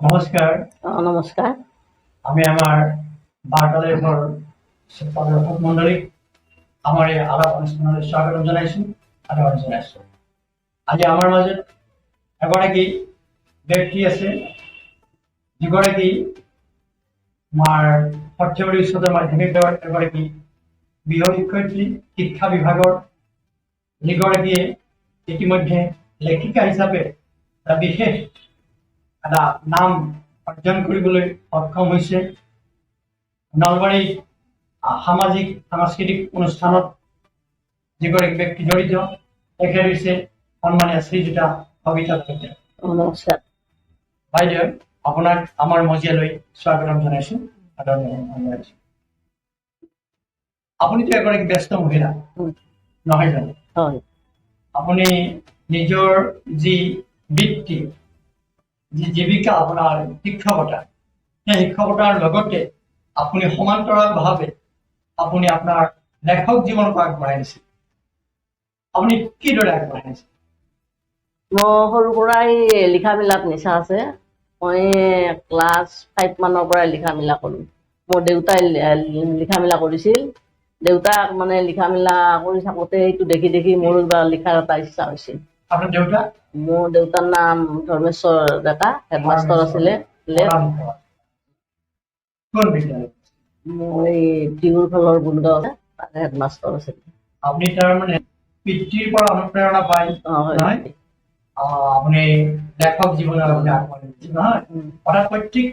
নমস্কাৰ। নমস্কাৰ। আমি আমাৰ বাৰ্তালাইভৰ দৰ্শক মণ্ডলীক আমাৰ এই আলাপ অনুষ্ঠানলৈ স্বাগতম জনাইছোঁ। আজি আমাৰ মাজত এগৰাকী ব্যক্তি আছে, যিগৰাকী আমাৰ সৰ্থেবাৰী উচ্চতৰ মাধ্যমিক বিদ্যালয়ৰ এগৰাকী গৃহ শিক্ষয়িত্ৰী, শিক্ষা বিভাগৰ, যিগৰাকীয়ে ইতিমধ্যে লেখিকা হিচাপে এটা বিশেষ এটা নাম অৰ্জন কৰিবলৈ সক্ষম হৈছে। নলবাৰী সামাজিক সাংস্কৃতিক অনুষ্ঠানত যিগৰাকী ব্যক্তি জড়িত, তেখেত হৈছে সন্মানীয় শ্ৰীযুতা কবিতা দত্ত। নমস্কাৰ বাইদেউ, আপোনাক আমাৰ মজিয়ালৈ স্বাগতম জনাইছোঁ। আপুনিতো এগৰাকী ব্যস্ত মহিলা নহয় জানো? হয়। আপুনি নিজৰ যি বৃত্তি, যি জীৱিকা আপোনাৰ শিক্ষকতা, সেই শিক্ষকতাৰ লগতে আপুনি সমান্তৰালভাৱে আপুনি আপোনাৰ লেখক জীৱনক আগবঢ়াই নিছে। আপুনি কিদৰে আগবঢ়াই নিছে? মই সৰুৰ পৰাই লিখা মেলাত নিচা আছে। মই ক্লাছ 5 মানৰ পৰাই লিখা মেলা কৰোঁ। মোৰ দেউতাই লিখা মেলা কৰিছিল। দেউতাক মানে লিখা মেলা কৰি থাকোঁতে সেইটো দেখি দেখি মোৰ লিখাৰ এটা ইচ্ছা হৈছিল। আপোনাৰ দেউতা? মোৰ দেউতাৰ নাম ধৰ্মেশ্বৰ ডেকা, হেডমাষ্টাৰ আছিলে। মই টিহুৰ ফালৰ গুণগাঁও তাতে হেডমাষ্টাৰ আছিলে। আপুনি তাৰমানে পিতৃৰ পৰা অনুপ্ৰেৰণা পায় নহয়? আপুনি লেখক জীৱনৰ আপুনি আগবঢ়াই নিছে নহয়? অৰ্থাৎ প্ৰত্যেক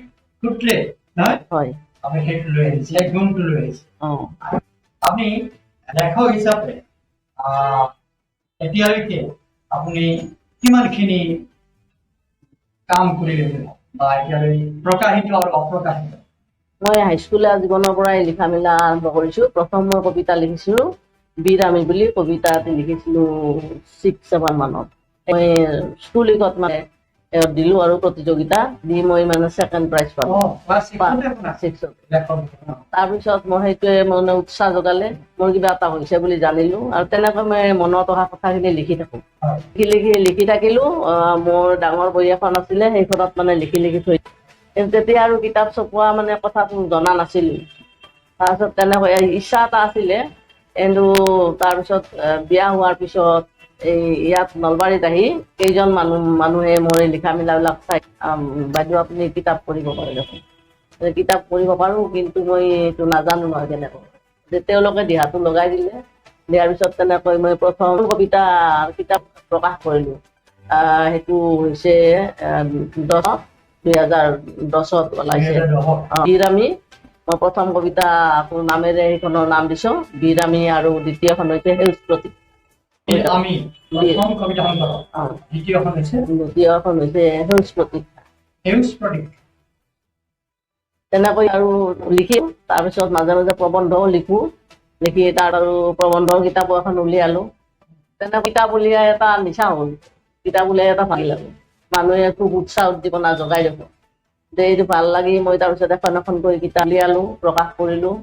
সূত্ৰে নহয় হয়, আপুনি সেইটো লৈ আহিছে, এই গুণটো লৈ আহিছে। আপুনি লেখক হিচাপে এতিয়ালৈকে আপুনি কিমানখিনি কাম কৰিলে বা এতিয়ালৈ প্ৰকাশিত আৰু অপ্ৰকাশিত? মই হাইস্কুলীয়া জীৱনৰ পৰাই লিখা মেলা আৰম্ভ কৰিছোঁ। প্ৰথম মই কবিতা লিখিছিলোঁ, বিৰামী বুলি কবিতা এটি লিখিছিলোঁ 6-7 মানত। মই স্কুল উইকত মানে দিলোঁ আৰু প্ৰতিযোগিতা দি মই মানে 2nd প্ৰাইজ পালোঁ। তাৰপিছত মই সেইটোৱে মানে উৎসাহ যোগালে, মোৰ কিবা এটা হৈছে বুলি জানিলোঁ আৰু তেনেকৈ মই মনত অহা কথাখিনি লিখি থাকোঁ। লিখি থাকিলোঁ। মোৰ ডাঙৰ বহী এখন আছিলে, সেইখনত মানে লিখি থৈ। তেতিয়া আৰু কিতাপ ছপোৱা মানে কথাটো জনা নাছিলোঁ। তাৰপিছত তেনেকৈ ইচ্ছা এটা আছিলে। কিন্তু তাৰপিছত বিয়া হোৱাৰ পিছত এই ইয়াত নলবাৰীত আহি কেইজন মানুহে মোৰ এই লিখা মেলাবিলাক চাই, বাইদেউ আপুনি কিতাপ পঢ়িব পাৰে দেখোন। কিতাপ পঢ়িব পাৰোঁ, কিন্তু মই এইটো নাজানো নহয় কেনেকৈ। তেওঁলোকে দিহাটো লগাই দিলে। দিয়াৰ পিছত তেনেকৈ মই প্ৰথম কবিতা কিতাপ প্ৰকাশ কৰিলোঁ। সেইটো হৈছে 2010 ওলাইছে বিৰামী। মই প্ৰথম কবিতা নামেৰে সেইখনৰ নাম দিছোঁ বিৰামী, আৰু দ্বিতীয়খন হৈছে সেউজ প্ৰতীক। দ্বিতীয়খন হৈছে সেউজ প্ৰতীক। তেনেকৈ আৰু লিখিম। তাৰপিছত মাজে মাজে প্ৰবন্ধও লিখোঁ। লিখি তাত আৰু প্ৰবন্ধৰ কিতাপো এখন উলিয়ালোঁ। তেনেকৈ কিতাপ উলিয়াই এটা নিচা হ'ল। কিতাপ উলিয়াই এটা ভাল লাগে, মানুহে খুব উৎসাহ উদ্দীপনা জগাই দেখোঁ। এইটো ভাল লাগি মই তাৰপিছত এখন কিতাপ উলিয়ালোঁ, প্ৰকাশ কৰিলোঁ।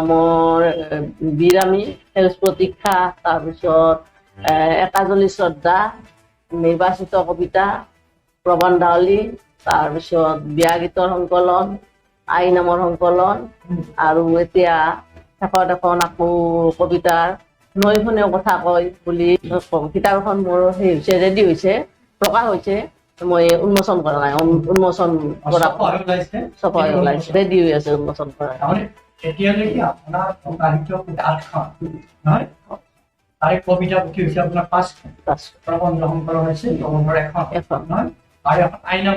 মোৰ বিৰামী, সেউজ প্ৰতীক্ষা, তাৰপিছত একাজলি শ্ৰদ্ধা, নিৰ্বাচিত কবিতা, প্ৰবন্ধাৱলী, তাৰপিছত বিয়া গীতৰ সংকলন, আই নামৰ সংকলন, আৰু এতিয়া শেষত এখন আকৌ কবিতাৰ নৈখনেও কথা কয় বুলি কিতাপ এখন মোৰ সেই হৈছে, ৰেডি হৈছে, প্ৰকাশ হৈছে। মই উন্মোচন কৰা নাই, উন্মোচন কৰা ছপা ওলাইছে, ৰেডি হৈ আছে উন্মোচন কৰা। এতিয়ালৈকে আপোনাৰ প্ৰকাশিত 8খন নহয়, তাৰে কবিতা পুথি হৈছে আপোনাৰ 5খন, প্ৰবন্ধ সংকলন হৈছে প্ৰবন্ধৰ এখন নহয়, আৰু এখন আইনাম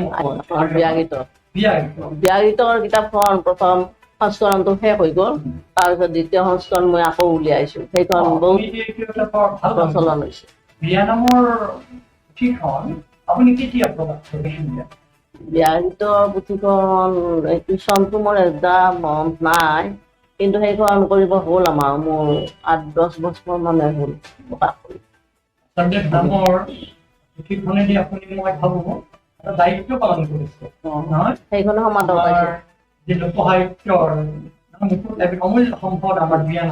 বিয়া গীতৰ কিতাপখন প্ৰথম সংস্কৰণটো শেষ হৈ গ'ল। তাৰপিছত দ্বিতীয় সংস্কৰণ মই আকৌ উলিয়াইছোঁ। সেইখন বহুত প্ৰচলন হৈছে। বিয়া নামৰ পুথিখন আপুনি কেতিয়া প্ৰকাশ কৰিছিল? বিয়া গীতৰ পুথিখন এইটো চনটো মোৰ একদম মনত নাই, কিন্তু সেইখন কৰিব হ'ল আমাৰ মোৰ 8-10 বছৰ মানে হ'ল প্ৰকাশ কৰি। পুথিখনেদি আপুনি মই ভাবোঁ এটা দায়িত্ব পালন কৰিছে নহয়? সেইখনে সমাদৰ পাইছে। যিটো সাহিত্যৰ অমূল্য সম্পদ আমাৰ বিয়া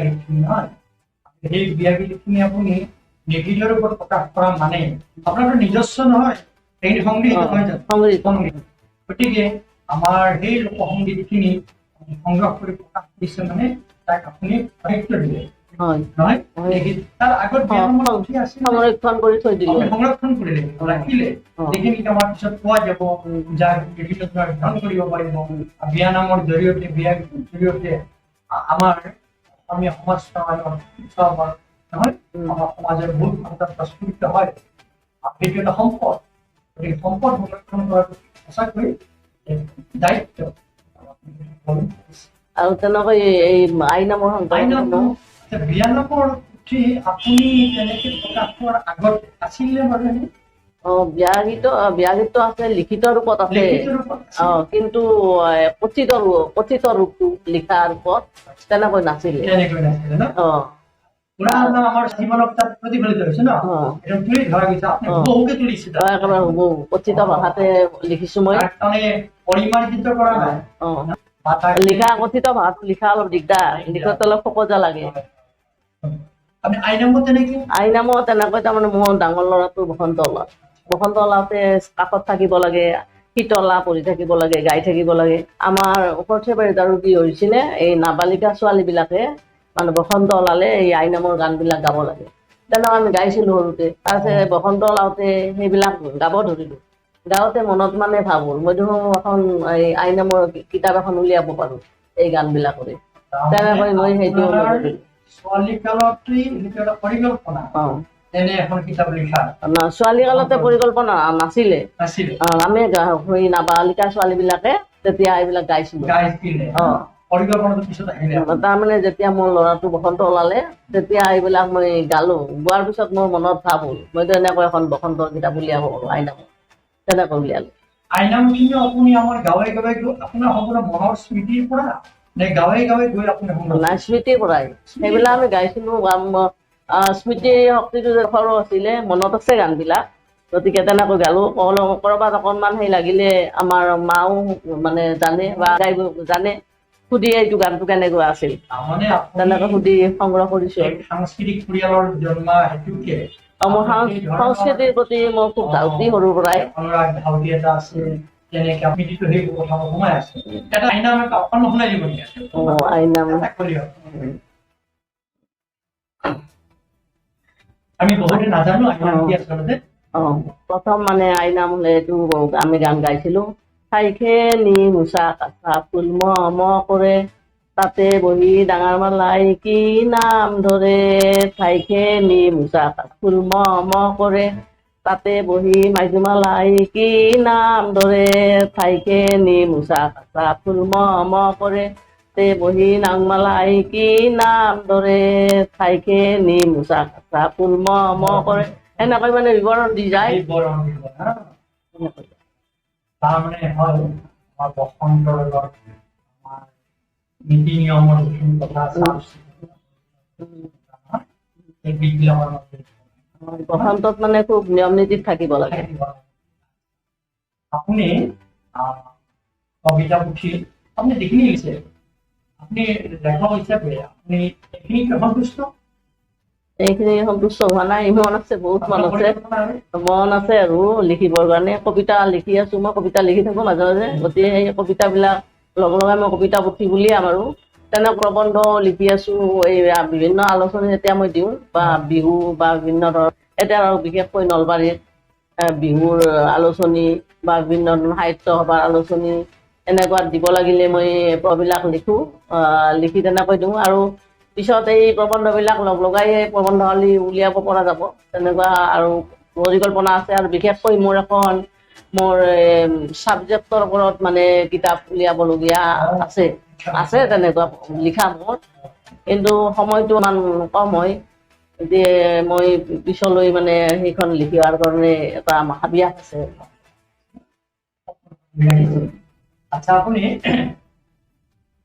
গীতখিনি নহয়, সেই বিয়া গীতখিনি আপুনি নিৰ্দিষ্ট ৰূপত প্ৰকাশ কৰা মানে আপোনাৰতো নিজস্ব নহয়, এইখিনি সংগৃহীত নহয় জানো? সংগৃহীত। গতিকে আমাৰ সেই লোকসংগীতখিনি সংগ্ৰহ কৰি প্ৰকাশ কৰিছে মানে তাক আপুনি সাহিত্য দিলে হয় নহয়? তাৰ আগত বিয়ানামৰ পুথি আছিল, সংৰক্ষণ কৰি থৈ দিলো, সংৰক্ষণ কৰিলে ৰাখিলে, যিখিনি আমাৰ পিছত পোৱা যাব, যাক বিভিন্ন ধৰণৰ ধ্যান কৰিব পাৰিব। বিয়ানামৰ জৰিয়তে বিয়া গীতৰ জৰিয়তে আমাৰ অসমীয়া সমাজ নহয়, আমাৰ সমাজৰ মূল ভাষা প্ৰস্ফুটিত হয়। সেইটো এটা সম্পদ, গতিকে সম্পদ সংৰক্ষণ কৰাটো সঁচাকৈ দায়িত্ব। আৰু তেনেকৈ এই আইনামৰ বিয়ানামৰ পুথি আপুনি তেনেকে প্ৰকাশ কৰাৰ আগত আছিলে বাৰু? বিয়া গীত আছে, লিখিত ৰূপত আছে, কিন্তু কথিত ৰূপটো লিখা ৰূপত তেনেকৈ নাছিলে। আমাৰ জীৱনত তাত প্ৰতিফলিত হৈছে ন, তুলি ধৰা গৈছে, আপুনি বহুকে তুলিছে, একেবাৰে কথিত ভাষাতে লিখিছো মই, পৰিমাৰ্জিত কৰা নাই। লিখা কথিত ভাষাত লিখা অলপ দিগদাৰ, লিখোতে অলপ খোকোজা লাগে। আইনামো তেনেকৈ তাৰমানে মোৰ ডাঙৰ ল'ৰাটো বসন্ত ওলাওতে কাষত থাকিব লাগে, শীতলা পঢ়ি থাকিব লাগে, গাই থাকিব লাগে। আমাৰ ওপৰতে আৰু কি হৈছিলে, এই নাবালিকা ছোৱালী বিলাকে মানে বসন্ত ওলালে এই আইনামৰ গান বিলাক গাব লাগে। তেনেকৈ আমি গাইছিলো সৰুতে। তাৰপিছত বসন্ত ওলাওতে সেইবিলাক গাব ধৰিলো। গাঁৱতে মনত মানে ভাব হ'ল, মই দেখোন এখন এই আইনামৰ কিতাপ এখন উলিয়াব পাৰো এই গান বিলাকৰে। তেনেকৈ মই সেইটো ছোৱালী কালতে পৰিকল্পনা নাছিলে। আমি নাবালিকা ছোৱালী বিলাকে তেতিয়া এইবিলাক গাইছিলো। তাৰমানে যেতিয়া মোৰ ল'ৰাটো বসন্ত ওলালে তেতিয়া এইবিলাক মই গালো। গোৱাৰ পিছত মোৰ মনত ভাব হ'ল, মইতো এনেকৈ এখন বসন্তৰ কিতাপ উলিয়াব পাৰো আইনামৰ। তেনেকৈ উলিয়ালো। আইনামখিনি আপুনি আমাৰ গাঁৱে গাঁৱে গৈ আপোনাৰ সম্পূৰ্ণ মনৰ স্মৃতিৰ পৰা নে গাঁৱে গাঁৱে গৈ আপুনি? নাই, স্মৃতিৰ পৰাই সেইবিলাক আমি গাইছিলো। স্মৃতি শক্তিটো সৰু আছিলে, মনত আছে গান বিলাক, গতিকে তেনেকৈ গালো। কৰবাত অকণমান সেই লাগিলে আমাৰ মাও মানে জানে বা গাইব জানে, সুধি এইটো গানটো কেনেকুৱা আছিল, তেনেকৈ সুধি সংগ্ৰহ কৰিছো। সাংস্কৃতিক পৰিয়ালৰ জন্ম হেতুকে মোৰ সংস্কৃতিৰ প্ৰতি মই খুব ধাউতি সৰুৰ পৰাই। ধাউতি এটা আছে, তেনেকে আপুনি যিটো সেই কথা সোমাই আছে, এটা আইনাম অকণ শুনাই দিব নেকি? আইনাম আমি বহুতে নাজানো আইনাম কি আচলতে। প্ৰথম মানে আইনাম হলে এইটো আমি গান গাইছিলো। ঠাইখিনি মুচা কাছা ফুল ম কৰে, তাতে বহি ডাঙৰ মালাই কি নাম ধৰে। ঠাইখিনি মুচা কাছা ফুল ম কৰে, তাতে বহি মাইজুমালাই কি নাম ধৰে। ঠাইখিনি মুচা কাছা ফুল ম কৰে, তাতে বহি নাংমালাই কি নাম ধৰে। ঠাইখিনি মুচা কাছা ফুল ম কৰে, এনেকৈ মানে বিৱৰণ দি যায়। তাৰমানে হ'ল আমাৰ বসন্তৰ লগত আমাৰ নীতি নিয়মৰ যিখিনি কথা আছে, বসন্তত মানে খুব নিয়ম নীতিত থাকিব লাগে। আপুনি কবিতা পুথি আপুনি যিখিনি লিখিছে, আপুনি লেখক হিচাপে আপুনি এইখিনি সন্তুষ্ট? এইখিনি সন্তুষ্ট হোৱা নাই, মন আছে, বহুত মন আছে আৰু লিখিবৰ কাৰণে। কবিতা লিখি আছো, মই কবিতা লিখি থাকো মাজে মাজে, গতিকে সেই কবিতাবিলাক লগে লগে মই কবিতা পুথি উলিয়াম আৰু। তেনে প্ৰবন্ধ লিখি আছো, এই বিভিন্ন আলোচনী যেতিয়া মই দিওঁ বা বিহু বা বিভিন্ন ধৰণৰ, এতিয়া আৰু বিশেষকৈ নলবাৰীত বিহুৰ আলোচনী বা বিভিন্ন ধৰণৰ সাহিত্য সভাৰ আলোচনী এনেকুৱাত দিব লাগিলে মই প্ৰবিলাক লিখো, লিখি তেনেকৈ দিওঁ। আৰু পিছত এই প্ৰবন্ধবিলাক লগাই প্ৰবন্ধশালী উলিয়াব পৰা যাব, তেনেকুৱা আৰু পৰিকল্পনা আছে। আৰু বিশেষকৈ মোৰ এখন ছাবজেক্টৰ ওপৰত মানে কিতাপ উলিয়াবলগীয়া আছে তেনেকুৱা লিখা মোৰ, কিন্তু সময়টো ইমান কম হয় যে মই পিছলৈ মানে সেইখন লিখিবৰ কাৰণে এটা হাবিয়াস আছে। আচ্ছা, আপুনি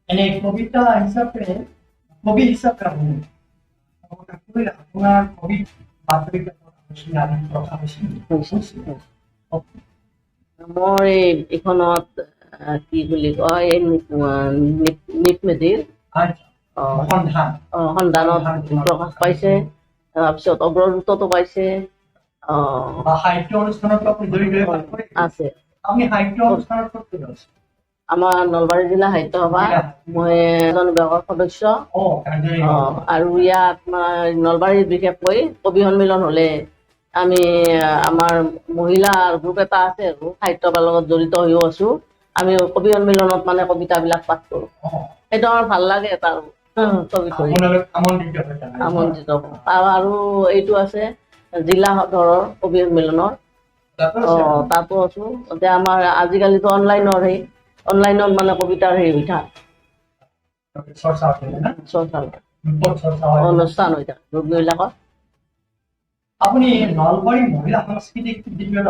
এনে কবিতা হিচাপে কবি হিচাপে আপোনাৰ কবি মোৰ এইখনত কি বুলি কয়, নিপমেধিৰ সন্ধানত প্ৰকাশ পাইছে, তাৰপিছত অগ্ৰদূততো পাইছে, বা সাহিত্য অনুষ্ঠানত আপুনি জড়িত হৈ কাম কৰে আছে। আপুনি সাহিত্য অনুষ্ঠানত ক'ত আছে আমাৰ নলবাৰী জিলা সাহিত্য সভা মই এজন বিভাগৰ সদস্য আৰু ইয়াত নলবাৰীত বিশেষকৈ কবি সন্মিলন হ'লে আমি আমাৰ মহিলা গ্ৰুপ এটা আছে আৰু সাহিত্য সভাৰ লগত জড়িত হৈও আছো। আমি কবি সন্মিলনত মানে কবিতাবিলাক পাঠ কৰোঁ। সেইটো আমাৰ ভাল লাগে এটা আমন্ত্ৰিত আৰু এইটো আছে জিলা সদৰৰ কবি সন্মিলনৰ তাতো আছো। এতিয়া আমাৰ আজিকালিতো অনলাইনত মানে কবিতাৰ উঠা অনুষ্ঠান হৈ থাকে গ্ৰুপবিলাকত। আপুনি নলবাৰী মহিলা সাংস্কৃতিক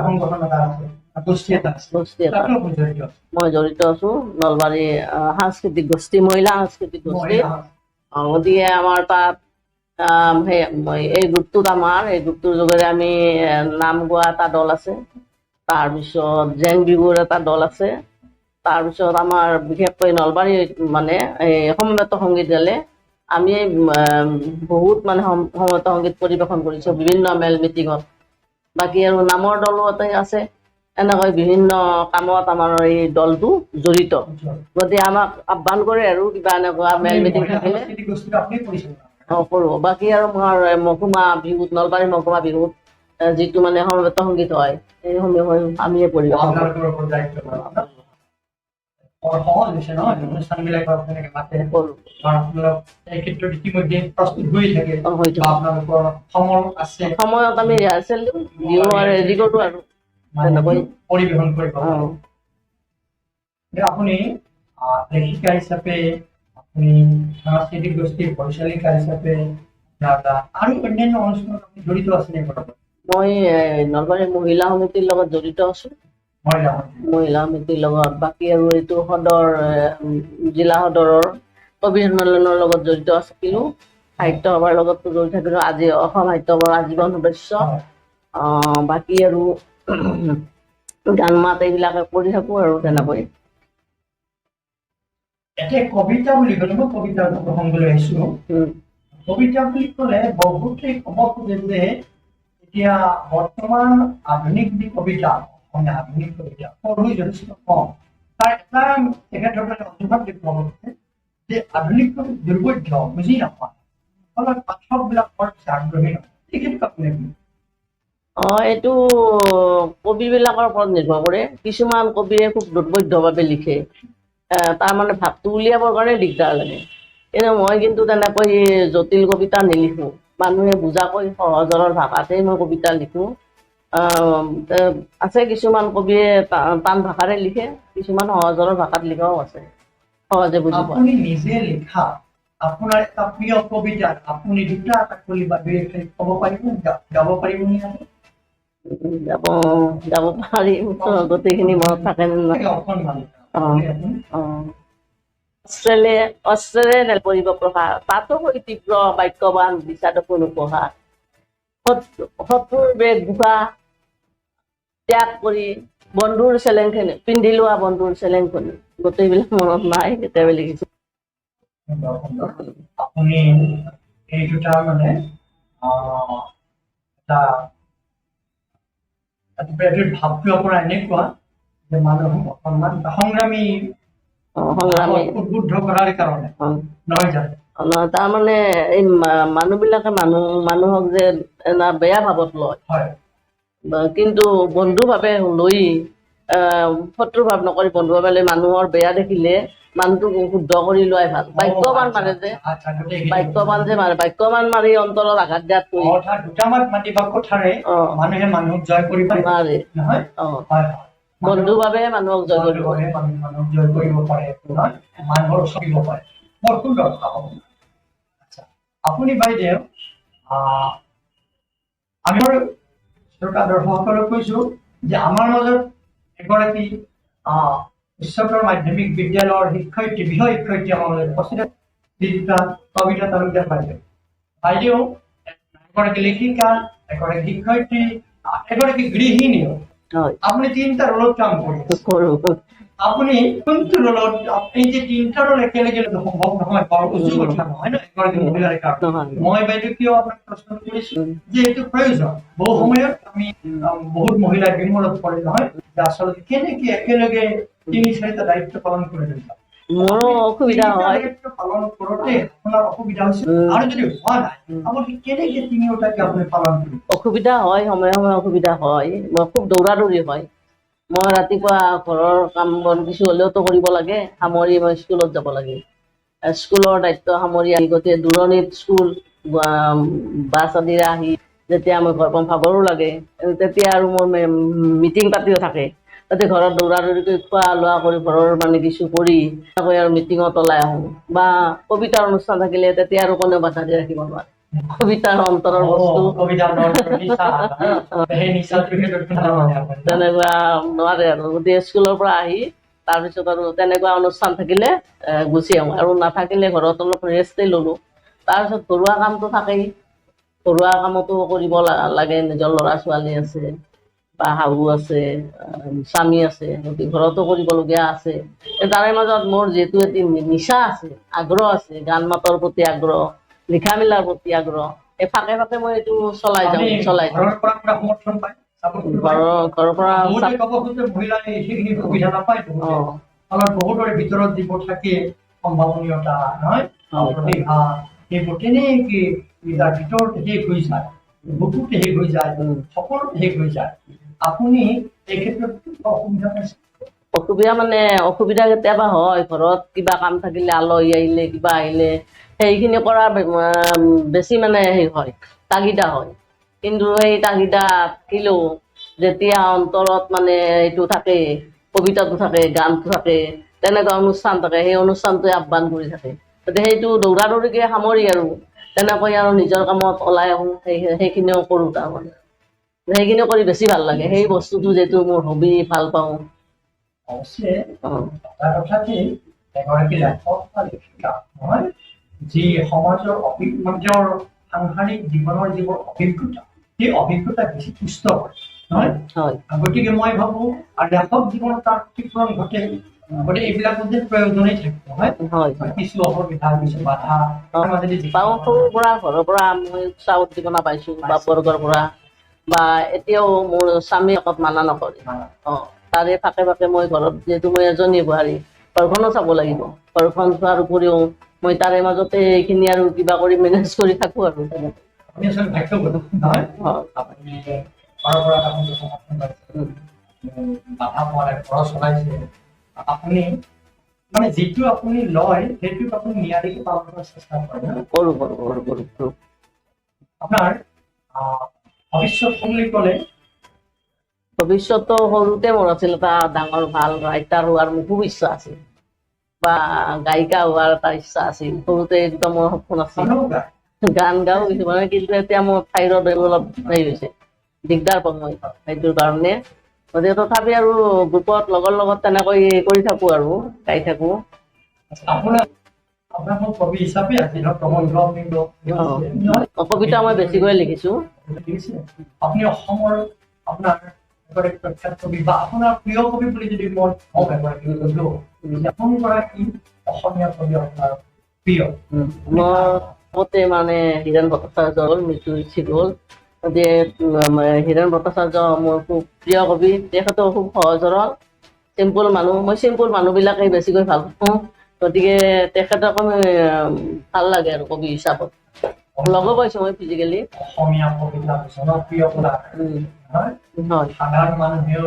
সংগঠন এটা আছে, গোষ্ঠী এটা আছে, মই জড়িত আছো নলবাৰী সাংস্কৃতিক গোষ্ঠী, মহিলা সাংস্কৃতিক গোষ্ঠী। গতিকে আমাৰ তাত এই গ্ৰুপটোত এই গ্ৰুপটোৰ যোগেৰে আমি নাম গোৱা এটা দল আছে, তাৰপিছত জেং বিহুৰ এটা দল আছে, তাৰপিছত আমাৰ বিশেষকৈ নলবাৰীত মানে এই সমবেত সংগীত গালে আমি বহুত মানে সমবেত সংগীত পৰিৱেশন কৰিছোঁ বিভিন্ন মেল মিটিঙত। বাকী আৰু নামৰ দলো আছে। এনেকৈ বিভিন্ন কামত আমাৰ এই দলটো জড়িত। গতিকে আমাক আহ্বান কৰে আৰু কিবা এনেকুৱা মেল মিটিং থাকিলে কৰোঁ। বাকী আৰু আমাৰ মহকুমা বিহুত, নলবাৰী মহকুমা বিহুত যিটো মানে সমবেত সংগীত হয় সেই আমিয়ে পৰিৱেশন কৰোঁ। সহজ হৈছে নহয় অনুষ্ঠানবিলাকৰ তেনেকৈ মাতে এই ক্ষেত্ৰত ইতিমধ্যে প্ৰস্তুত হৈ থাকে আপোনালোকৰ সমল আছে, সময়ত আমি ৰিহাৰ্চেল দিওঁ আৰু ৰেডি কৰোঁ আৰু পৰিৱেশন কৰিব। আপুনি লেখিকা হিচাপে, আপুনি সাংস্কৃতিক গোষ্ঠীৰ পৰিচালিকা হিচাপে আৰু অন্যান্য অনুষ্ঠানত আপুনি জড়িত আছে নেকি? মই নলবাৰী মহিলা সমিতিৰ লগত জড়িত আছো, মহিলা সমিতিৰ লগত। বাকী আৰু এইটো জিলা সদৰৰ কবি সন্মিলনৰ লগত জড়িত আছিলোঁ, সাহিত্য সভাৰ লগতো জড়িত থাকিলোঁ, আজি অসম সাহিত্য সভাৰ আজীৱন সদস্য। বাকী আৰু গান মাত এইবিলাকে কৰি থাকোঁ আৰু তেনেকৈ। এতিয়া কবিতা বুলি ক'লে মই কবিতাৰ প্ৰসংগলৈ আহিছোঁ। কবিতা বুলি ক'লে বহুতে ক'ব খোজে যে এতিয়া বৰ্তমান আধুনিক যি কবিতা, আধুনিক কবিতা পঢ়ি যথেষ্ট কম। তাৰ এটা তেখেতৰ অজুহাত দেখুৱাব যে আধুনিক কবি দুৰ্বোধ্য, বুজি নাপায়, ফলত পাঠকবিলাক বৰ আগ্ৰহী নহয়। এই ক্ষেত্ৰত আপুনি এইটো কবিবিলাকৰ ওপৰত নিৰ্ভৰ কৰে। কিছুমান কবিয়ে খুব দুৰ্বোধ্যভাৱে লিখে, তাৰমানে ভাৱটো উলিয়াবৰ কাৰণে দিগদাৰ লাগে। মই কিন্তু তেনেকৈ জটিল কবিতা নিলিখোঁ, মানুহে বুজাকৈ সহজ সৰল ভাষাতেই মই কবিতা লিখোঁ। আছে কিছুমান কবিয়ে টান ভাষাৰে লিখে, কিছুমান সহজ সৰল ভাষাত লিখাও আছে, সহজে বুজি পায়। আপুনি নিজে লিখা আপোনাৰ এটা প্ৰিয় কবিতা আপুনি দুটা এটা কলি বা দুই এঠাইত ক'ব পাৰিব, গাব পাৰিব নেকি? যাব পাৰিম, গোটেইখিনি মনত থাকে নে নাই? অস্ত্ৰেৰে পৰিব প্ৰহাৰ, তাতো হৈ তীব্ৰ বাক্যবান বিষাদ কোনো উপহাৰ, শত্ৰুৰ বেগ বুকা ত্যাগ কৰি বন্ধুৰ চেলেংখনি পিন্ধি লোৱা, বন্ধুৰ চেলেংখনি। গোটেইবিলাক মনত নাই, কেতিয়াবা লিখিছোঁ। আপুনি এই দুটা মানে ভাৱটো আপোনাৰ এনেকুৱা যে মানুহক অকণমান সংগ্ৰামী উদ্বুদ্ধ কৰাৰ কাৰণে, নহয় জানো? তাৰমানে এই মানুহবিলাকে মানুহক যে বেয়া ভাৱত লয়, কিন্তু বন্ধু ভাৱে লৈ শত্ৰু ভাৱ নকৰি বন্ধু ভাৱে লৈ মানুহৰ বেয়া দেখিলে মানুহটোক শুদ্ধ কৰি লোৱাই ভাল। বাক্যবান মাৰে যে, বাক্যবান মাৰি অন্তৰত আঘাত দিয়াতকৈ মানুহে মানুহক জয় কৰিব নোৱাৰে, বন্ধু ভাৱে মানুহক জয় কৰিব পাৰে, মানুহৰ চলিব পাৰে। বৰ সুন্দৰ কথা। আপুনি বাইদেউ আমাৰ শ্ৰোতা দৰ্শকসকলক কৈছো যে আমাৰ মাজত এগৰাকী উচ্চতৰ মাধ্যমিক বিদ্যালয়ৰ শিক্ষয়িত্ৰী, বিষয় শিক্ষয়িত্ৰী আমাৰ মাজত উপস্থিত কবিতা তালুকদাৰ বাইদেউ এগৰাকী লেখিকা, এগৰাকী শিক্ষয়িত্ৰী, এগৰাকী গৃহিণীও। আপুনি তিনিটা ৰোলত কাম কৰি আপুনি কোনটো ৰোলত এই যে তিনিটা ৰোল একেলগে সম্ভৱ নহয় বৰ উজু কথা নহয় ন এগৰাকী মহিলাৰ কাৰণে মই বাইদেউ কিয় আপোনাক প্ৰশ্ন কৰিছো যে এইটো প্ৰয়োজন বহু সময়ত আমি বহুত মহিলাই বিমূৰত পৰে নহয় যে আচলতে কেনেকে একেলগে তিনি চাৰিটা দায়িত্ব পালন কৰি দিলে মোৰো অসুবিধা হয় পালন কৰোঁতে আপোনাৰ অসুবিধা হৈছে আৰু যদি হোৱা নাই আপুনি কেনেকে তিনিওটাকে আপুনি পালন কৰিব অসুবিধা হয় সময়ে সময়ে অসুবিধা হয় মই খুব দৌৰা দৌৰি হয় মই ৰাতিপুৱা ঘৰৰ কাম বন কিছু হ'লেওতো কৰিব লাগে সামৰি মই স্কুলত যাব লাগে স্কুলৰ দায়িত্ব সামৰি আহি গোটেই দূৰণিত স্কুল বাছ আদিৰে আহি যেতিয়া মই ঘৰ পাম ভাগৰো লাগে তেতিয়া আৰু মোৰ মিটিং পাতিও থাকে তাতে ঘৰত দৌৰা দৌৰি কৰি খোৱা লোৱা কৰি ঘৰৰ মানে কিছু কৰি আকৌ আৰু মিটিঙত ওলাই আহোঁ বা কবিতাৰ অনুষ্ঠান থাকিলে তেতিয়া আৰু কোনেও বাধা দি ৰাখিব নোৱাৰে কবিতাৰ অন্তৰৰ বস্তু তেনেকুৱা নোৱাৰে আৰু গতিকে স্কুলৰ পৰা আহি তাৰপিছত আৰু তেনেকুৱা অনুষ্ঠান থাকিলে গুচি আহোঁ আৰু নাথাকিলে ঘৰত অলপ ৰেষ্টেই ল'লোঁ তাৰপিছত ঘৰুৱা কামটো থাকেই ঘৰুৱা কামতো কৰিব লাগে নিজৰ ল'ৰা ছোৱালী আছে বা শাহু আছে স্বামী আছে গতিকে ঘৰতো কৰিবলগীয়া আছে তাৰে মাজত মোৰ যিহেতু এটি নিচা আছে আগ্ৰহ আছে গান মাতৰ প্ৰতি আগ্ৰহ লিখা মেলাৰ প্ৰতি আগ্ৰহ এই ফাঁকে ফাঁকে মই এইটো চলাই যাওঁ ঘৰৰ পৰা বহুতৰে ভিতৰত যিবোৰ থাকে সম্ভাৱনীয়তা নহয় প্ৰতিভা সেইবোৰ তেনেকে তাৰ ভিতৰত শেষ হৈ যায় বুকুত শেষ হৈ যায় সকলোত শেষ হৈ যায় আপুনি এই ক্ষেত্ৰত অসুবিধা পাইছে অসুবিধা মানে অসুবিধা কেতিয়াবা হয় ঘৰত কিবা কাম থাকিলে আলহী আহিলে কিবা আহিলে সেইখিনি কৰাৰ বেছি মানে হেৰি হয় তাগিদা হয় কিন্তু সেই তাগিদা থাকিলেও যেতিয়া অন্তৰত মানে এইটো থাকে কবিতাটো থাকে গানটো থাকে তেনেকুৱা অনুষ্ঠান থাকে সেই অনুষ্ঠানটোৱে আহ্বান কৰি থাকে গতিকে সেইটো দৌৰা দৌৰিকে সামৰি আৰু তেনেকৈ আৰু নিজৰ কামত ওলাই আহোঁ সেইখিনিও কৰোঁ তাৰমানে সেইখিনিও কৰি বেছি ভাল লাগে সেই বস্তুটো যিহেতু মোৰ হবি ভাল পাওঁ অৱশ্যে এটা কথা কি এগৰাকী লেখক বা লেখিকা নহয় যি সমাজৰ অভিজ্ঞতাৰ সাংসাৰিক জীৱনৰ যিবোৰ অভিজ্ঞতা সেই অভিজ্ঞতা বেছি পুষ্ট কৰে নহয় গতিকে মই ভাবোঁ আৰু লেখক জীৱনত তাৰ প্ৰতিফলন ঘটে গতিকে এইবিলাক যে প্ৰয়োজনেই থাকে নহয় কিছু অসুবিধা কিছু বাধা সৰুৰ পৰা ঘৰৰ পৰা মই উৎসাহ উদ্দীপনা পাইছোঁ বাপবৰ্গৰ পৰা বা এতিয়াও মোৰ স্বামী অকত মানা নকৰে তাৰে ফাঁকে ফাঁকে মই ঘৰত যিহেতু মই এজনী বোৱাৰী ঘৰখনো চাব লাগিব ঘৰখন চোৱাৰ উপৰিও মই তাৰে মাজতে এইখিনি আৰু কিবা কৰি মেনেজ কৰি থাকোঁ আৰু আপুনি আচলতে ভাগ্যৱান নহয় আপুনি ঘৰৰ পৰা বাধা পোৱা নাই ঘৰ চলাইছে আপুনি মানে যিটো আপুনি লয় সেইটোক আপুনি নিয়াৰিকৈ পালন কৰাৰ চেষ্টা কৰে কৰোঁ আপোনাৰ ভৱিষ্যত বুলি ক'লে ভৱিষ্যতটো সৰুতে মোৰ আছিল এটা ডাঙৰ ভাল ৰাইটাৰ হোৱাৰ মোৰ খুব ইচ্ছা আছিল বা গায়িকা হোৱাৰ এটা ইচ্ছা আছিল সৰুতে একদম মোৰ সপোন আছিল গান গাওঁ কিছুমানে কিন্তু এতিয়া মোৰ থাইৰয়ড অলপ হেৰি হৈছে দিগদাৰ পাওঁ মই সেইটোৰ কাৰণে গতিকে তথাপি আৰু গ্ৰুপত লগৰ লগত তেনেকৈ কৰি থাকোঁ আৰু গাই থাকোঁ কবিতা মই বেছিকৈ লিখিছোঁ আপুনি অসমৰ আপোনাৰ প্ৰখ্যাত কবি বা আপোনাৰ প্ৰিয় কবি বুলি যদি মই কওঁ এগৰাকী কোনগৰাকী অসমীয়া কবি আপোনাৰ প্ৰিয় মতে মানে হীৰেণ ভট্টাচাৰ্যৰ মৃত্যু নিশ্চিত হ'ল গতিকে হীৰেণ ভট্টাচাৰ্য মোৰ খুব প্ৰিয় কবি তেখেতেও খুব সহজ সৰল চিম্পুল মানুহ মই চিম্পুল মানুহবিলাকেই বেছিকৈ ভাল পাওঁ গতিকে তেখেতক আমি ভাল লাগে আৰু কবি হিচাপত লগো পাইছোঁ মই ফিজিকেলি অসমীয়া কবিতা জনপ্ৰিয় সাধাৰণ মানুহেও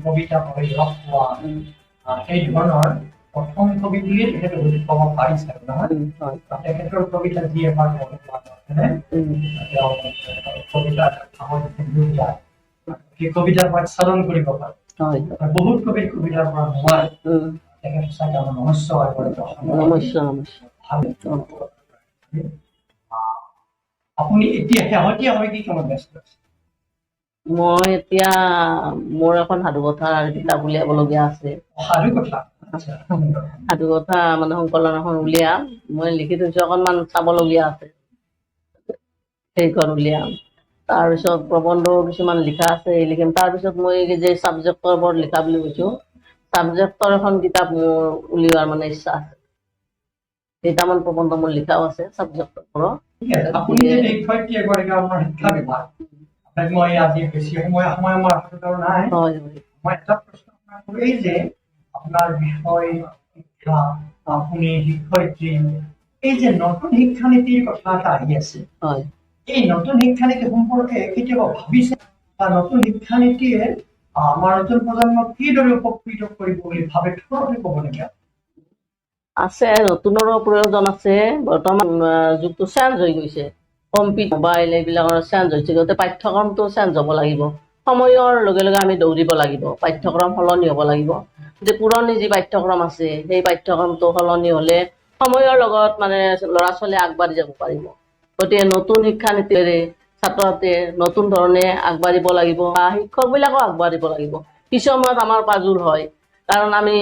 কবিতা পঢ়ি লগ পোৱা সেই ধৰণৰ প্ৰথম কবি বুলিয়ে তেখেতে বুজি পাব পাৰিছে নহয় তেখেতৰ কবিতা যি এবাৰ কবিতা সেই কবিতাৰ পৰা চালন কৰিব পাৰে বহুত কবিৰ কবিতাৰ পৰা নোৱাৰে তেখেত সঁচাকৈ আমাৰ নমস্য আপুনি এতিয়া শেহতীয়াভাৱে কি কামত ব্যস্ত আছে মই এতিয়া মোৰ এখন সাধুকথাৰ কিতাপ উলিয়াবলগীয়া আছে সাধুকথা মানে সংকলন এখন উলিয়াম মই লিখি থৈছোঁ অকণমান চাবলগীয়া আছে সেইখন উলিয়াম তাৰপিছত প্ৰবন্ধ কিছুমান লিখা আছে লিখিম তাৰপিছত মই যে ছাবজেক্টৰ ওপৰত লিখা বুলি কৈছোঁ সাবজেক্টৰ এখন কিতাপ মোৰ উলিওৱাৰ মানে ইচ্ছা আছে। কেইটামান প্ৰবন্ধ মোৰ লিখাও আছে সাবজেক্টৰ পৰা। ঠিক আছে, আপুনি যে শিক্ষয়িত্ৰী এগৰাকী আপোনাৰ শিক্ষা বিভাগ, আপোনাক মই আজি বেছি সময় আমাৰ হাতত আৰু নাই। মই এটা প্ৰশ্ন আপোনাক কৰো, এই যে আপোনাৰ বিষয় শিক্ষা, আপুনি শিক্ষয়িত্ৰী, এই যে নতুন শিক্ষানীতিৰ কথা এটা আহি আছে, এই নতুন শিক্ষানীতি সম্পৰ্কে কেতিয়াবা ভাবিছে বা নতুন শিক্ষানীতিয়ে আমাৰ নতুন প্ৰজন্মক কিদৰে উপকৃত কৰিব বুলি ভাবে, থোৰতে ক'বলগীয়া আছে? নতুনৰো প্ৰয়োজন আছে। বৰ্তমান যুগটো চেঞ্জ হৈ গৈছে, কম্পিউটাৰ মোবাইল এইবিলাকৰ চেঞ্জ হৈছে, গতিকে পাঠ্যক্ৰমটো চেঞ্জ হ'ব লাগিব। সময়ৰ লগে লগে আমি দৌৰিব লাগিব, পাঠ্যক্ৰম সলনি হ'ব লাগিব। যে পুৰণি যি পাঠ্যক্ৰম আছে সেই পাঠ্যক্ৰমটো সলনি হ'লে সময়ৰ লগত মানে ল'ৰা ছোৱালীয়ে আগবাঢ়ি যাব পাৰিব। গতিকে নতুন শিক্ষানীতিৰে ছাত্ৰ ছাত্ৰীয়ে নতুন ধৰণে আগবাঢ়িব লাগিব বা শিক্ষকবিলাকো আগবাঢ়িব লাগিব। কিছু সময়ত আমাৰ পাজুল হয়, কাৰণ আমি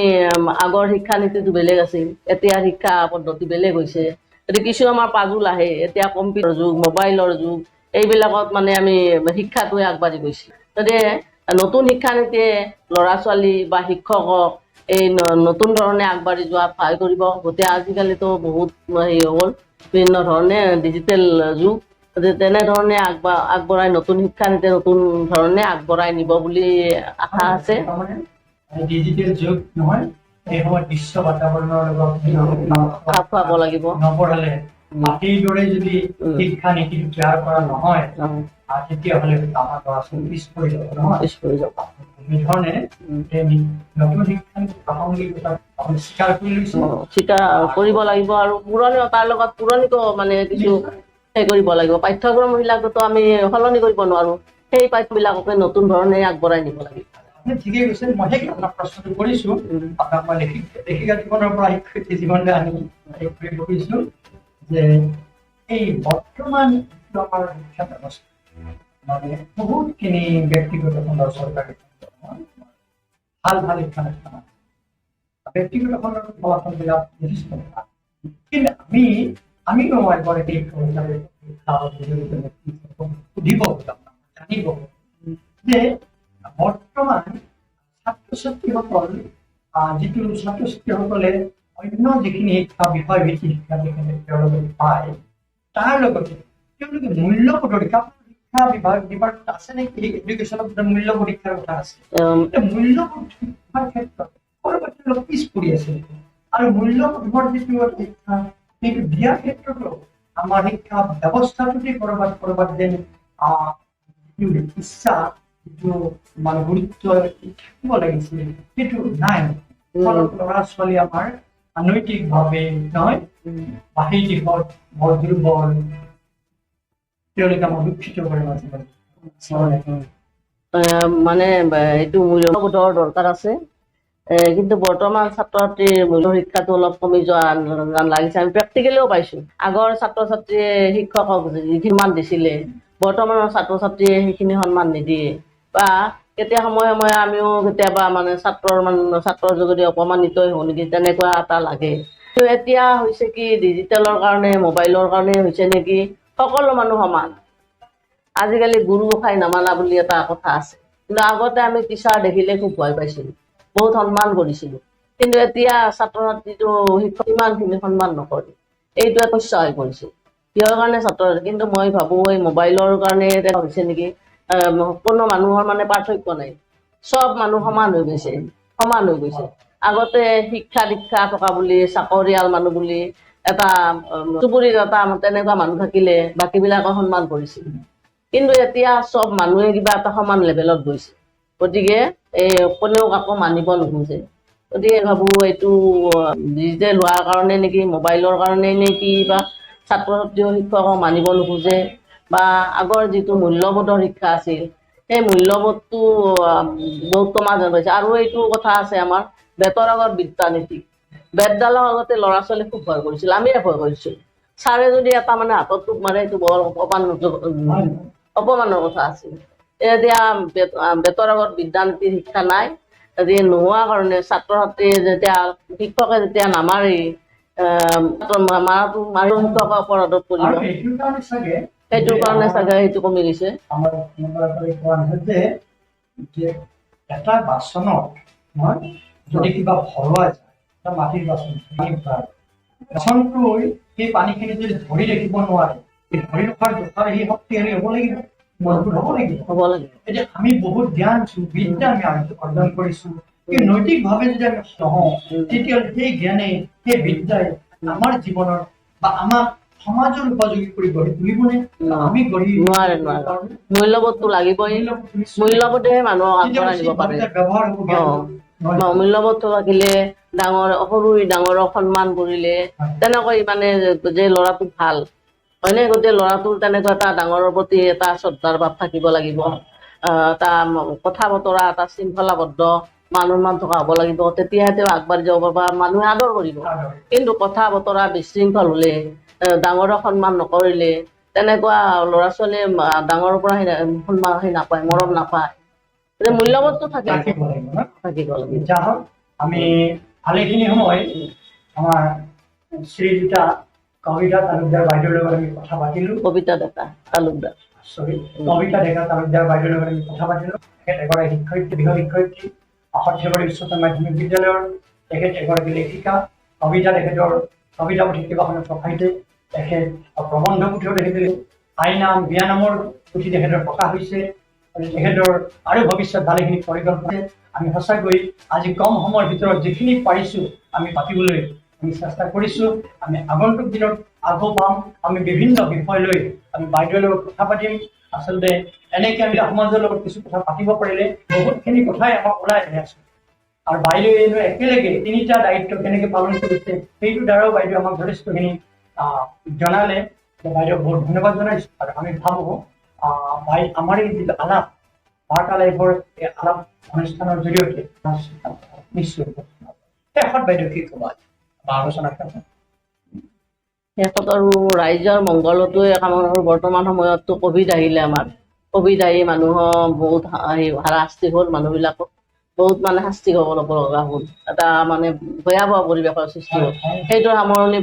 আগৰ শিক্ষানীতিটো বেলেগ আছিল, এতিয়া শিক্ষা পদ্ধতি বেলেগ হৈছে। গতিকে কিছু আমাৰ পাজুল আহে। এতিয়া কম্পিউটাৰ যুগ, মোবাইলৰ যুগ, এইবিলাকত মানে আমি শিক্ষাটোৱে আগবাঢ়ি গৈছে। গতিকে নতুন শিক্ষানীতিয়ে ল'ৰা ছোৱালী বা শিক্ষকক এই নতুন ধৰণে আগবাঢ়ি যোৱাত সহায় কৰিব। গতিকে আজিকালিতো বহুত হেৰি হ'ল, বিভিন্ন ধৰণে ডিজিটেল যুগ, তেনেধৰণে আগবঢ়াই নতুন শিক্ষানীতি নতুন ধৰণে আগবঢ়াই নিব বুলি আশা আছে। ডিজিটেল যুগ নহয়, এই সময়ত বিশ্ব বাতাবৰণৰ লগত খাপ খুৱাব লাগিব। নপঢ়ালে এইদৰে যদি শিক্ষানীতিটো তৈয়াৰ কৰা নহয়, তেতিয়াহ'লে আমাৰ ল'ৰা ছোৱালী পিছ পৰি যাব নহয়, পিছ পৰি যাব। সেইধৰণে নতুন শিক্ষানীতি প্ৰাসংগিকতা আপুনি স্বীকাৰ কৰি লৈছে, স্বীকাৰ কৰিব লাগিব। আৰু পুৰণি তাৰ লগত পুৰণিকো মানে কিছু সেই কৰিব লাগিব। পাঠ্যক্ৰমবিলাকতো আমি সলনি কৰিব নোৱাৰোঁ, সেই পাঠ্যবিলাককে নতুন ধৰণে আগবঢ়াই নিব লাগিব। ঠিকেই কৈছে। মই সেই আপোনাক প্ৰশ্নটো কৰিছো, আপোনাক মই লেখিকা জীৱনৰ পৰা শিক্ষয়িত্ৰী জীৱনলৈ আনি কৰিব খুজিছো যে এই বৰ্তমান আমাৰ শিক্ষা ব্যৱস্থা মানে বহুতখিনি ব্যক্তিগত খণ্ডৰ চৰকাৰী ভাল ভাল শিক্ষানুষ্ঠান আছে, ব্যক্তিগত খণ্ডৰ ফলাফলবিলাক যথেষ্ট ভাল। কিন্তু আমিও এগৰাকী সুধিব জানিব যে বৰ্তমান ছাত্ৰ ছাত্ৰীসকল যিটো ছাত্ৰ ছাত্ৰীসকলে অন্য যিখিনি শিক্ষা বিষয় ভিত্তিক শিক্ষা তেওঁলোকে পায়, তাৰ লগতে তেওঁলোকে মূল্য পৰীক্ষা শিক্ষা বিভাগ ডিপাৰ্টমেণ্ট আছে নেকি এডুকেশ্যনত মূল্য পৰীক্ষাৰ কথা আছে, মূল্য পৰীক্ষাৰ ক্ষেত্ৰত কৰবাত তেওঁলোক পিছ পৰি আছে। আৰু মূল্যবোধৰ যিটো শিক্ষা সেইটো দিয়াৰ ক্ষেত্ৰতো আমাৰ শিক্ষা ব্যৱস্থাটোতে কৰবাত যেন যিটো ইচ্ছা, যিটো মানে গুৰুত্ব থাকিব লাগিছিল সেইটো নাই। ল'ৰা ছোৱালী আমাৰ নৈতিকভাৱে নহয় বা সেই দিশত বৰ দুৰ্বল, তেওঁলোকে আমাক দুঃখিত কৰে মাজে মাজে। মানে এইটো মূল্যবোধৰ দৰকাৰ আছে, কিন্তু বৰ্তমান ছাত্ৰ ছাত্ৰীৰ মূল্য শিক্ষাটো অলপ কমি যোৱা লাগিছে। আমি প্ৰেক্টিকেলিও পাইছোঁ, আগৰ ছাত্ৰ ছাত্ৰীয়ে শিক্ষকক যিখিনি সন্মান দিছিলে বৰ্তমানৰ ছাত্ৰ ছাত্ৰীয়ে সেইখিনি সন্মান নিদিয়ে, বা কেতিয়া সময়ে সময়ে আমিও কেতিয়াবা মানে ছাত্ৰৰ যোগেদি অপমানিতই হওঁ নেকি তেনেকুৱা এটা লাগে। কিন্তু এতিয়া হৈছে কি, ডিজিটেলৰ কাৰণে মোবাইলৰ কাৰণে হৈছে নেকি সকলো মানুহ সমান। আজিকালি গুৰু গোসাঁই নামানা বুলি এটা কথা আছে, কিন্তু আগতে আমি টিচাৰ দেখিলে খুব ভয় পাইছিলোঁ, বহুত সন্মান কৰিছিলোঁ। কিন্তু এতিয়া ছাত্ৰ ছাত্ৰীটো শিক্ষক ইমানখিনি সন্মান নকৰে, এইটো এটা সমস্যা হৈ পৰিছে। কিহৰ কাৰণে ছাত্ৰ, কিন্তু মই ভাবোঁ এই মোবাইলৰ কাৰণে হৈছে নেকি, কোনো মানুহৰ মানে পাৰ্থক্য নাই, চব মানুহ সমান হৈ গৈছে, সমান হৈ গৈছে। আগতে শিক্ষা দীক্ষা থকা বুলি চাকৰিয়াল মানুহ বুলি এটা চুবুৰীত এটা তেনেকুৱা মানুহ থাকিলে বাকীবিলাকে সন্মান কৰিছিল। কিন্তু এতিয়া চব মানুহে কিবা এটা সমান লেভেলত গৈছে, গতিকে এই কোনেও কাকো মানিব নোখোজে। গতিকে ভাবোঁ এইটো ডিজিটেল হোৱাৰ কাৰণে নেকি, মোবাইলৰ কাৰণে নেকি, বা ছাত্ৰ ছাত্ৰীও শিক্ষকক মানিব নোখোজে, বা আগৰ যিটো মূল্যবোধৰ শিক্ষা আছিল সেই মূল্যবোধটো বহুত কমা যেন পাইছে। আৰু এইটো কথা আছে আমাৰ বেতৰ আগত বিদ্যা নীতি, বেতডালৰ আগতে ল'ৰা ছোৱালী খুব ভয় কৰিছিল, আমিয়ে ভয় কৰিছোঁ। ছাৰে যদি এটা মানে হাতত টোপ মাৰে সেইটো বৰ অপমানৰ কথা আছিল। এতিয়া বেতৰ আগত বিদ্যা নীতিৰ শিক্ষা নাই, নোহোৱা কাৰণে ছাত্ৰ ছাত্ৰীয়ে যেতিয়া শিক্ষকে যেতিয়া নামাৰেই মাৰো শিক্ষকক অপৰাধত পৰিব, সেইটোৰ কাৰণে চাগে সেইটো কমি গৈছে। এটা বাচনত যদি কিবা ভৰোৱা যায় মাটিৰ বাচন বাচনটো সেই পানীখিনি যদি ধৰি ৰাখিব নোৱাৰে এই ধৰি ৰখাৰ জোখাৰ সেই শক্তিশালী হ'ব লাগিব মজবুত হ'ব লাগিব এতিয়া আমি বহুত জ্ঞান বিদ্যা আমি অৰ্জন কৰিছো কিন্তু নৈতিকভাৱে যদি আমি নহওঁ তেতিয়াহ'লে সেই জ্ঞানে সেই বিদ্যাই আমাৰ জীৱনৰ বা আমাক সমাজৰ উপযোগী কৰি গঢ়ি তুলিবনে আমি গঢ়ি নোৱাৰে মূল্যবোধটো লাগিবই মূল্যবোধেহে মানুহক আগবঢ়াই নিব পাৰে ব্যৱহাৰ হ'ব মূল্যবোধটো থাকিলে সৰু ডাঙৰক সন্মান কৰিলে তেনেকৈ মানে যে ল'ৰাটো ভাল হয়নে গতিকে ল'ৰাটোৰ তেনেকুৱা এটা ডাঙৰৰ প্ৰতি এটা শ্ৰদ্ধাৰ ভাৱ থাকিব লাগিব তাৰ কথা বতৰা এটা শৃংখলাবদ্ধ মান থকা হ'ব লাগিব তেতিয়াহে তেওঁ আগবাঢ়ি যাব বা মানুহে আদৰ কৰিব কিন্তু কথা বতৰা বিশৃংখল হ'লে ডাঙৰক সন্মান নকৰিলে তেনেকুৱা ল'ৰা ছোৱালীয়ে ডাঙৰৰ পৰা সন্মান নাপায় মৰম নাপায় মূল্যবোধটো থাকিব লাগিব আমি ভালেখিনি সময় আমাৰ শ্ৰীযুতা কবিতা তালুকদাৰ বাইদেউৰ লগত আমি কথা পাতিলোঁ কবিতা ডেকা তালুকদাৰ কবিতা ডেকা তালুকদাৰ বাইদেউৰ লগত আমি কথা পাতিলোঁ তেখেত এগৰাকী শিক্ষয়িত্ৰী গৃহ শিক্ষয়িত্ৰী সৰ্থেবাৰী উচ্চতৰ মাধ্যমিক বিদ্যালয়ৰ তেখেত এগৰাকী লেখিকা কবিতা তেখেতৰ কবিতা পুথি কেইবাখনো প্ৰকাশিত তেখেত প্ৰবন্ধ পুথিও তেখেতে আইনাম বিয়ানামৰ পুথি তেখেতৰ প্ৰকাশ হৈছে তেখেতৰ আৰু ভৱিষ্যত ভালেখিনি পৰিকল্পনা আমি সঁচাকৈ আজি কম সময়ৰ ভিতৰত যিখিনি পাৰিছোঁ আমি পাতিবলৈ আমি চেষ্টা কৰিছোঁ আমি আগন্তুক দিনত আকৌ পাম আমি বিভিন্ন বিষয় লৈ আমি বাইদেউৰ লগত কথা পাতিম আচলতে এনেকৈ আমি সমাজৰ লগত কিছু কথা পাতিব পাৰিলে বহুতখিনি কথাই আমাক ওলাই আহি আছোঁ আৰু বাইদেৱে একেলগে তিনিটা দায়িত্ব কেনেকৈ পালন কৰিছে সেইটোৰ দ্বাৰাও বাইদেৱে আমাক যথেষ্টখিনি জনালে বাইদেউক বহুত ধন্যবাদ জনাইছোঁ আৰু আমি ভাবোঁ আমাৰ এই যিটো আলাপ বাৰ্তালাইভৰ এই আলাপ অনুষ্ঠানৰ জৰিয়তে নিশ্চয় শেষত বাইদেউ কি ক'বা বা আলোচনা শেষত আৰু ৰাইজৰ মংগলটোৱে কামনা বৰ্তমান সময়ততো ক'ভিড আহিলে আমাৰ ক'ভিড আহি মানুহৰ বহুত শাস্তি হ'ল মানুহবিলাকক বহুত মানে শাস্তি হ'ব লগা হ'ল এটা মানে ভয়াৱহ পৰিৱেশৰ সৃষ্টি হ'ল সেইটো সামৰণি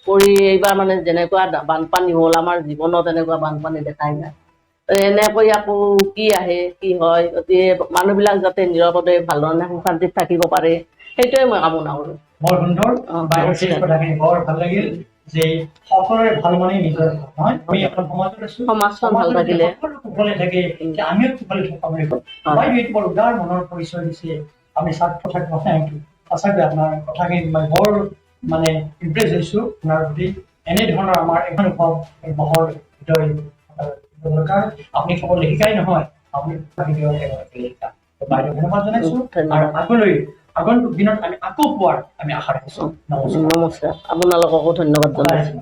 কৰি এইবাৰ মানে যেনেকুৱা বানপানী হ'ল আমাৰ জীৱনত এনেকুৱা বানপানী দেখাই নাই এনেকৈ আকৌ কি আহে কি হয় গতিকে মানুহবিলাক যাতে নিৰাপদে ভালধৰণে সুশান্তিত থাকিব পাৰে সেইটোৱে মই কামনা কৰোঁ বৰ সুন্দৰ কথাখিনি বৰ ভাল লাগিল যে সকলোৰে ভাল মানে নিজৰ নহয় আমি এখন সমাজত আছোঁ সমাজখন ভাল থাকিলে কুশলে থাকে আমিও কুশলে থকা বুলি কওঁ বাইদেউ এইটো বৰ উদাৰ মনৰ পৰিচয় দিছে আমি ছাত্ৰ ছাত্ৰী সঁচাকৈ আপোনাৰ কথাখিনি মই বৰ মানে ইমপ্ৰেছ হৈছোঁ আপোনাৰ প্ৰতি এনেধৰণৰ আমাৰ এখন বহৰ হৃদয় দৰকাৰ আপুনি কেৱল লেখিকাই নহয় আপুনি লেখিকা বাইদেউ ধন্যবাদ জনাইছোঁ আৰু আগন্তুক দিনত আমি আকৌ পোৱাৰ আমি আশা ৰাখিছোঁ নমস্কাৰ আপোনালোককো ধন্যবাদ জনাইছোঁ